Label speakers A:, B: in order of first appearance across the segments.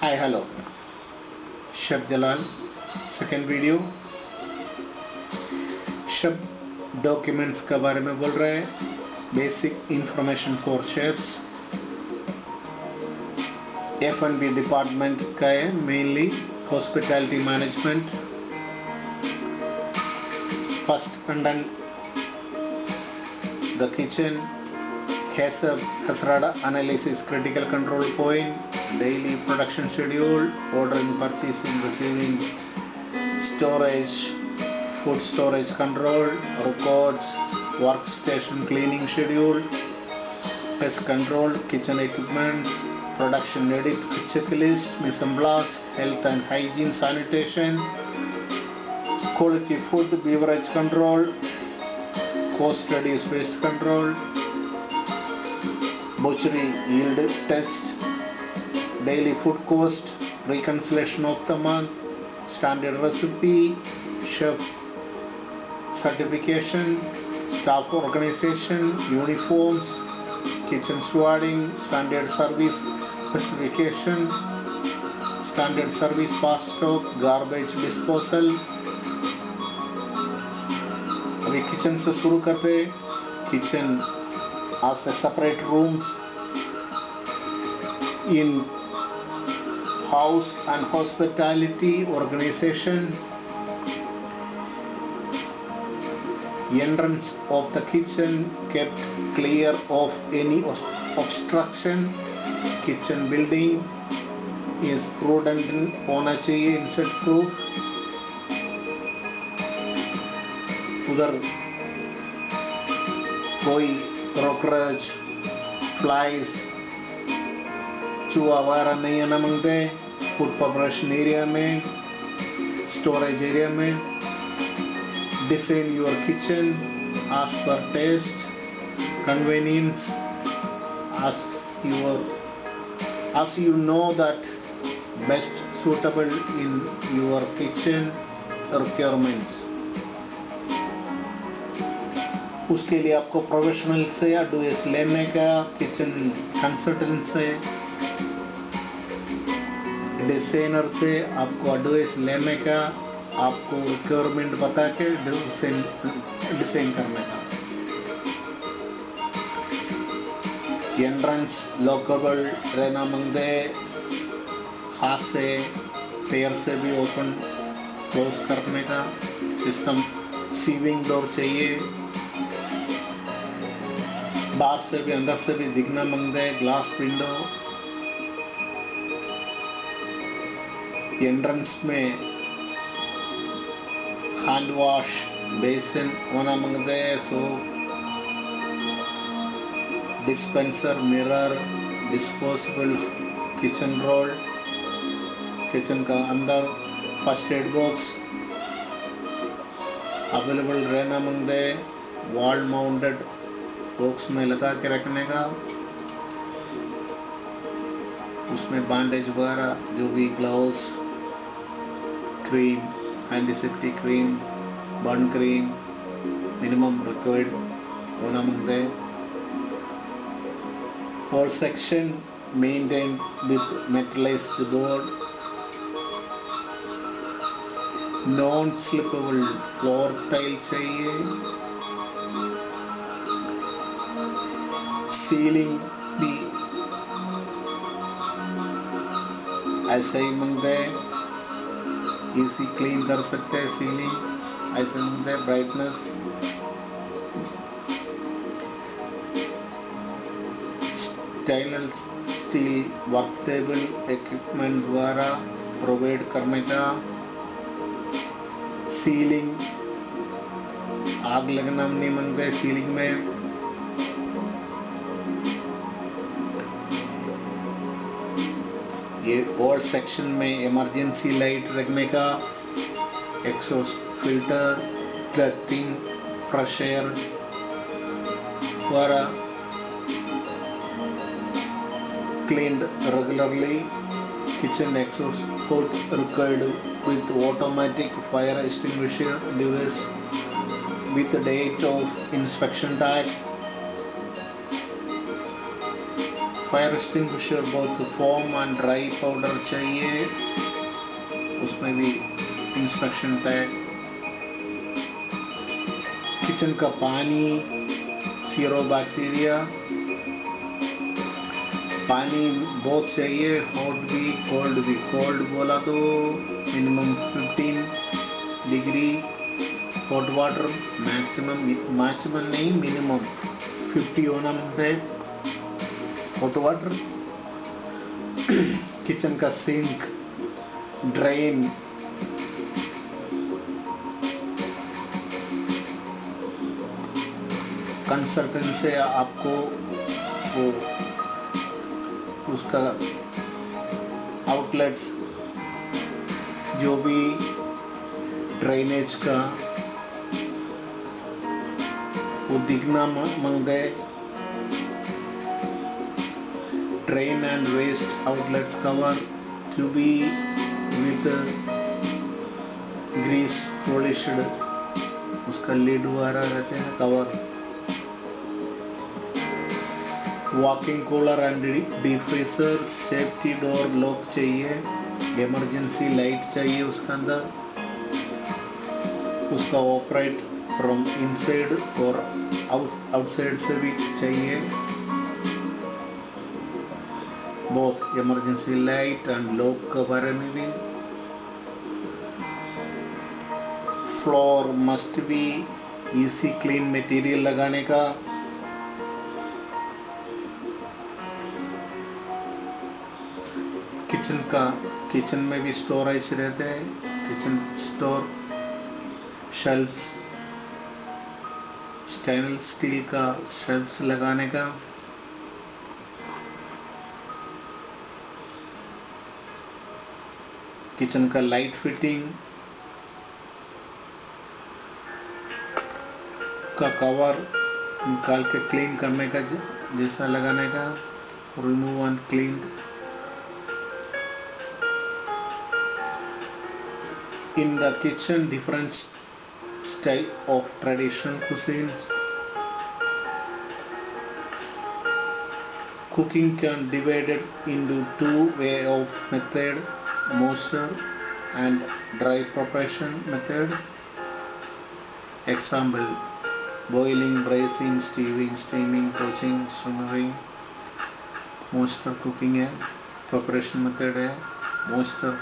A: Hi, hello. Chef Jalal. Second video शब documents के बारे में बोल रहे हैं. Basic information for chefs. F&B department का है, mainly hospitality management. First under the kitchen Hasrada analysis, critical control point, daily production schedule, ordering, purchasing, receiving, storage, food storage control, records, workstation cleaning schedule, pest control, kitchen equipment, production edit, checklist, mise en place, health and hygiene, sanitation, quality food, beverage control, cost reduce waste control, butchery yield test, daily food cost, reconciliation of the month, standard recipe, chef certification, staff organization, uniforms, kitchen stewarding, standard service specification, standard service part stock, garbage disposal. अभी kitchen से शुरू करते. Kitchen as a separate room in house and hospitality organization. Entrance of the kitchen kept clear of any obstruction. Kitchen building is prudent होना चाहिए, insect proof. उधर कोई cockroach, flies, चूहा वगैरह नहीं आना मांगते. फूड प्रिपरेशन एरिया में, स्टोरेज एरिया में. Design your kitchen as per taste, convenience, as you know that best suitable in your kitchen requirements. उसके लिए आपको प्रोफेशनल से एडवाइस लेने का, किचन कंसल्टेंट से, डिजाइनर से आपको एडवाइस लेने का, आपको रिक्वायरमेंट बता के डिजाइन करने का. एंट्रेंस लॉकेबल रहना मांगते. हाथ से, पैर से भी ओपन क्लोज करने का सिस्टम. सीविंग डोर चाहिए. बाहर से भी अंदर से भी दिखना मांगते हैं. Glass window. एंट्रेंस में हैंड वॉश बेसिन होना मांगते हैं. So dispenser, mirror, disposable kitchen roll. Kitchen का अंदर फर्स्ट एड बॉक्स अवेलेबल रहना मांगते हैं. वॉल माउंटेड बॉक्स में लगा के रखने का. उसमें बैंडेज वगैरह जो भी, gloves, cream, antiseptic cream, burn cream, minimum required होना मांगते हैं. Whole section maintained with metallized board. Non-slippable floor tile चाहिए. सीलिंग भी ऐसे ही मांगते हैं. इसी क्लीन कर सकते हैं. सीलिंग ऐसे मांगते हैं. Brightness. Stainless steel work table equipment द्वारा प्रोवाइड करने का. सीलिंग आग लगना नहीं मांगते. सीलिंग में ये ऑल सेक्शन में इमरजेंसी लाइट रखने का. एग्जॉस्ट फिल्टर, क्लथिंग, फ्रेश एयर द्वारा cleaned regularly. Kitchen exhaust hood required with automatic fire extinguisher device with date of inspection tag. Fire extinguisher बहुत फोम एंड ड्राई पाउडर चाहिए, उसमें भी इंस्ट्रक्शन टैग। किचन का पानी, zero bacteria, पानी बहुत चाहिए, हॉट भी कोल्ड भी। कोल्ड बोला तो minimum 15 degree hot water, maximum नहीं, मिनिमम 50 होना है हॉट वाटर। किचन का सिंक, ड्रेन, कंसल्टेंट से आपको वो उसका आउटलेट्स, जो भी ड्रेनेज का वो दिखना मांगते, drain and waste outlets cover to be with grease polished, उसका लिड वगैरह रहते हैं cover. Walking cooler and deep freezer, safety door lock चाहिए, इमरजेंसी लाइट चाहिए उसके अंदर, उसका ऑपरेट फ्रॉम इनसाइड और आउटसाइड से भी चाहिए, बहुत इमरजेंसी लाइट एंड लॉक के बारे में भी। Floor must be easy clean material लगाने का। किचन में भी स्टोरेज रहते हैं, kitchen store shelves, stainless steel का शेल्फ्स लगाने का। किचन का लाइट फिटिंग का कवर निकाल के क्लीन करने का, जैसा लगाने का, remove and clean. In the kitchen, different style of traditional cuisines. Cooking can be divided into two way of method: moisture and dry preparation method. Example: boiling, braising, stewing, steaming, poaching, simmering. Moisture cooking है, preparation method है। Moisture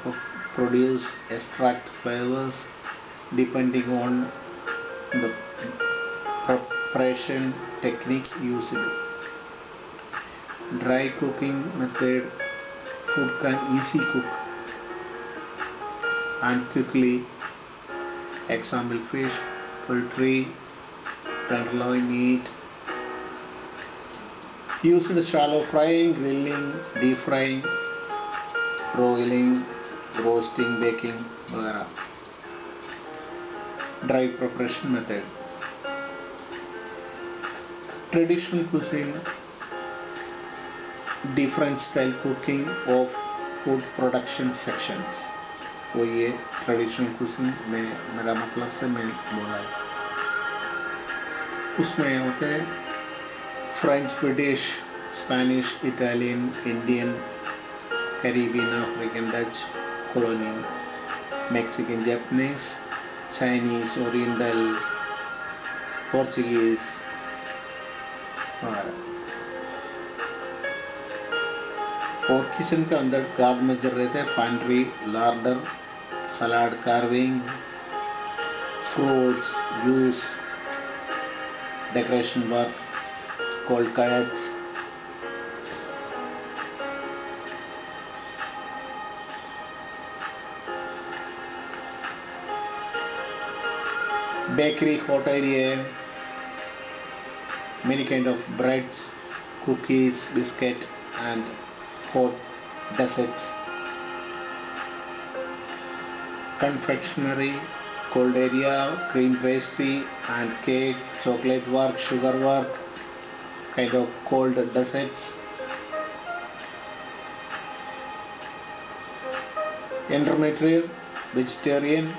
A: produce extract flavors depending on the preparation technique used. Dry cooking method, food can easy cook and quickly. Example: fish, poultry, tenderloin meat. Used shallow frying, grilling, deep frying, broiling, roasting, baking वगैरह। Dry preparation method. Traditional cuisine, different style cooking of food production sections. वो ये traditional cooking में मेरा मतलब से मैं बोला है। उसमें होते हैं French, British, Spanish, Italian, Indian, Caribbean, African, Dutch, colonial, Mexican, Japanese, Chinese, Oriental, Portuguese वगैरह। और किचन के अंदर गार्ड मेजर रहते हैं: pantry, larder, salad carving, fruits juice, decoration work, cold cuts. Bakery, hot area, many kind of breads, cookies, biscuit and hot desserts. Confectionery, cold area, cream pastry and cake, chocolate work, sugar work, kind of cold desserts. Intermediate, vegetarian,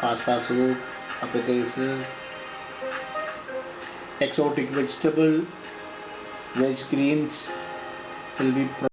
A: pasta soup, appetizer, exotic vegetable, veg greens will be